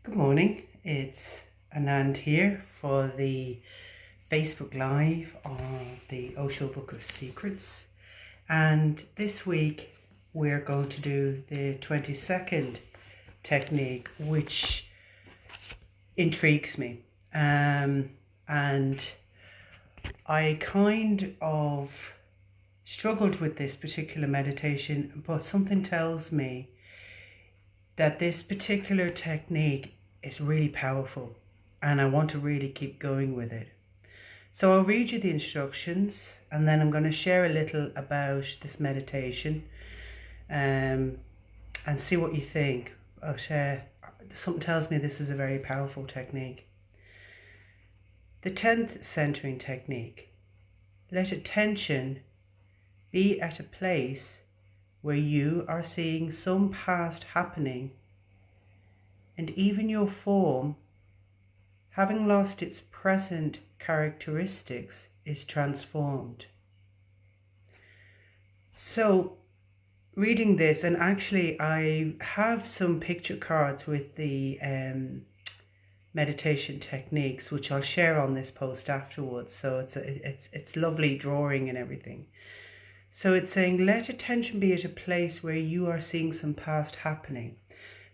Good morning, it's Anand here for the Facebook Live of the Osho Book of Secrets, and this week we're going to do the 22nd technique, which intrigues me, and I kind of struggled with this particular meditation, but something tells me that this particular technique is really powerful and I want to really keep going with it. So I'll read you the instructions and then I'm going to share a little about this meditation and see what you think. Something tells me this is a very powerful technique. The 10th centering technique. Let attention be at a place where you are seeing some past happening, and even your form, having lost its present characteristics, is transformed. So, reading this, and actually I have some picture cards with the meditation techniques, which I'll share on this post afterwards. So it's lovely drawing and everything. So it's saying, let attention be at a place where you are seeing some past happening.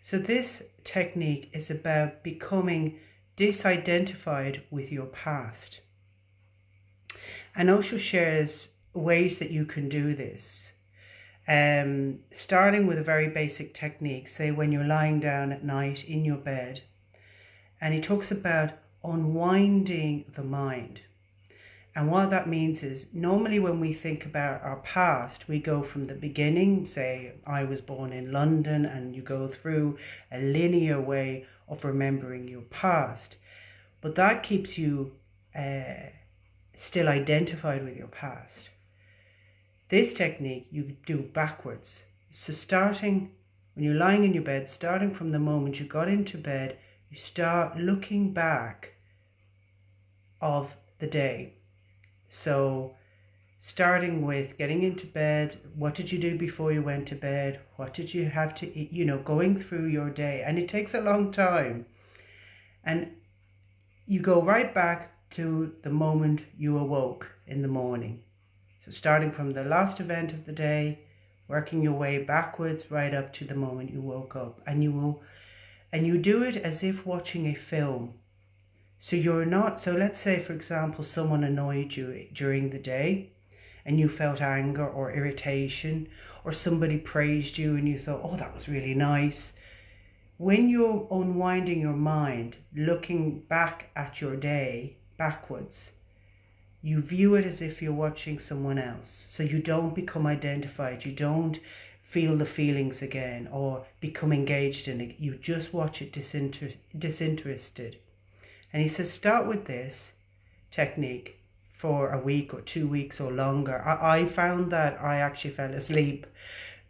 So this technique is about becoming disidentified with your past. And Osho shares ways that you can do this. Starting with a very basic technique, say when you're lying down at night in your bed, and he talks about unwinding the mind. And what that means is, normally when we think about our past, we go from the beginning, say I was born in London, and you go through a linear way of remembering your past. But that keeps you still identified with your past. This technique you do backwards. So starting when you're lying in your bed, starting from the moment you got into bed, you start looking back of the day. So starting with getting into bed, what did you do before you went to bed? What did you have to eat? Going through your day. And it takes a long time. And you go right back to the moment you awoke in the morning. So starting from the last event of the day, working your way backwards right up to the moment you woke up. And you do it as if watching a film. So let's say, for example, someone annoyed you during the day and you felt anger or irritation, or somebody praised you and you thought, oh, that was really nice. When you're unwinding your mind, looking back at your day backwards, you view it as if you're watching someone else. So you don't become identified. You don't feel the feelings again or become engaged in it. You just watch it disinterested. And he says, start with this technique for a week or 2 weeks or longer. I found that I actually fell asleep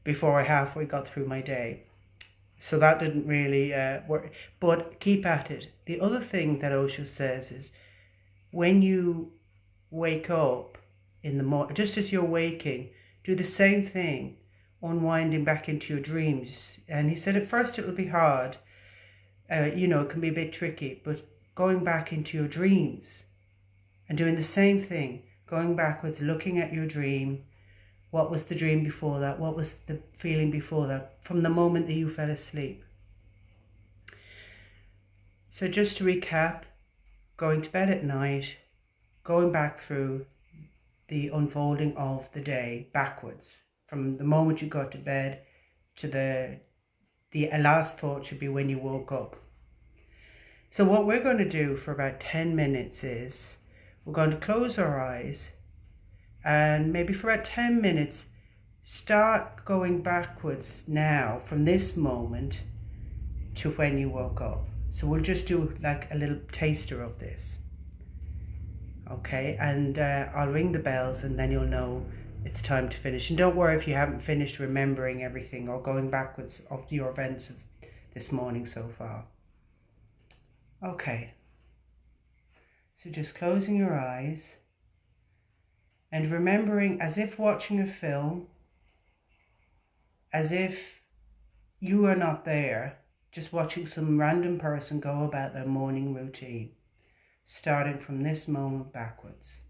before I halfway got through my day. So that didn't really work. But keep at it. The other thing that Osho says is, when you wake up in the morning, just as you're waking, do the same thing, unwinding back into your dreams. And he said at first it will be hard. It can be a bit tricky, but going back into your dreams and doing the same thing, going backwards, looking at your dream. What was the dream before that? What was the feeling before that? From the moment that you fell asleep. So just to recap, going to bed at night, going back through the unfolding of the day backwards. From the moment you got to bed to the last thought should be when you woke up. So what we're going to do for about 10 minutes is we're going to close our eyes and maybe for about 10 minutes start going backwards now from this moment to when you woke up. So we'll just do like a little taster of this. Okay, and I'll ring the bells and then you'll know it's time to finish. And don't worry if you haven't finished remembering everything or going backwards of your events of this morning so far. Okay, so just closing your eyes and remembering, as if watching a film, as if you are not there, just watching some random person go about their morning routine, starting from this moment backwards.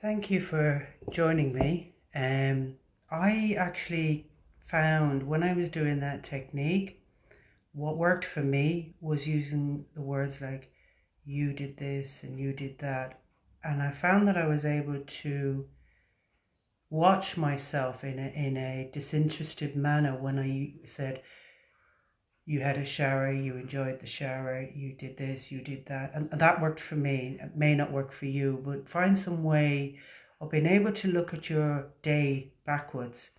Thank you for joining me. I actually found when I was doing that technique, what worked for me was using the words like you did this and you did that. And I found that I was able to watch myself in a disinterested manner when I said, you had a shower, you enjoyed the shower, you did this, you did that. And that worked for me. It may not work for you, but find some way of being able to look at your day backwards.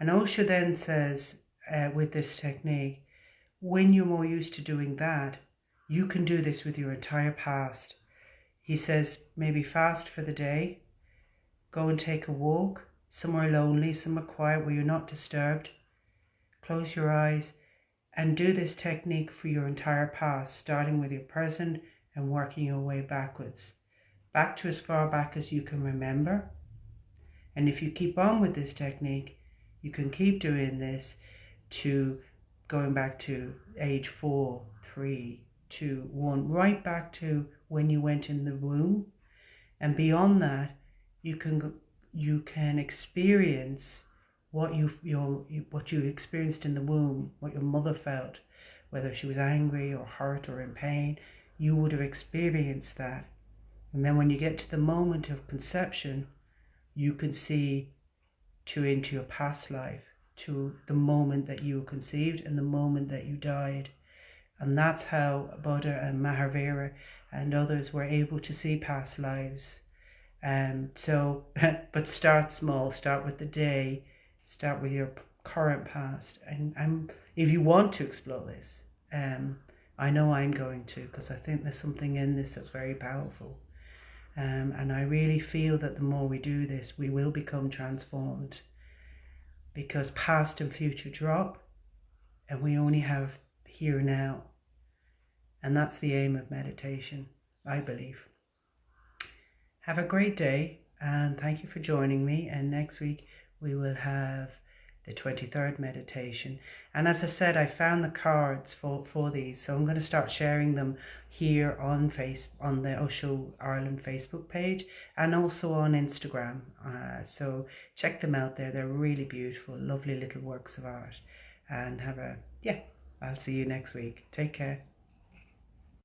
And Osho then says, with this technique, when you're more used to doing that, you can do this with your entire past. He says, maybe fast for the day, go and take a walk, somewhere lonely, somewhere quiet where you're not disturbed. Close your eyes and do this technique for your entire past, starting with your present and working your way backwards, back to as far back as you can remember. And if you keep on with this technique, you can keep doing this to going back to age 4, 3, 2, 1, right back to when you went in the womb. And beyond that, you can experience what you experienced in the womb, what your mother felt, whether she was angry or hurt or in pain. You would have experienced that. And then when you get to the moment of conception, you can see into your past life, to the moment that you were conceived and the moment that you died. And that's how Buddha and Mahavira and others were able to see past lives. But start small, start with the day, start with your current past. And if you want to explore this, I know I'm going to, because I think there's something in this that's very powerful. And I really feel that the more we do this, we will become transformed, because past and future drop and we only have here now. And that's the aim of meditation, I believe. Have a great day and thank you for joining me. And next week we will have the 23rd meditation. And as I said, I found the cards for these, so I'm going to start sharing them here on the Osho Ireland Facebook page and also on Instagram. So check them out there. They're really beautiful, lovely little works of art. And I'll see you next week. Take care.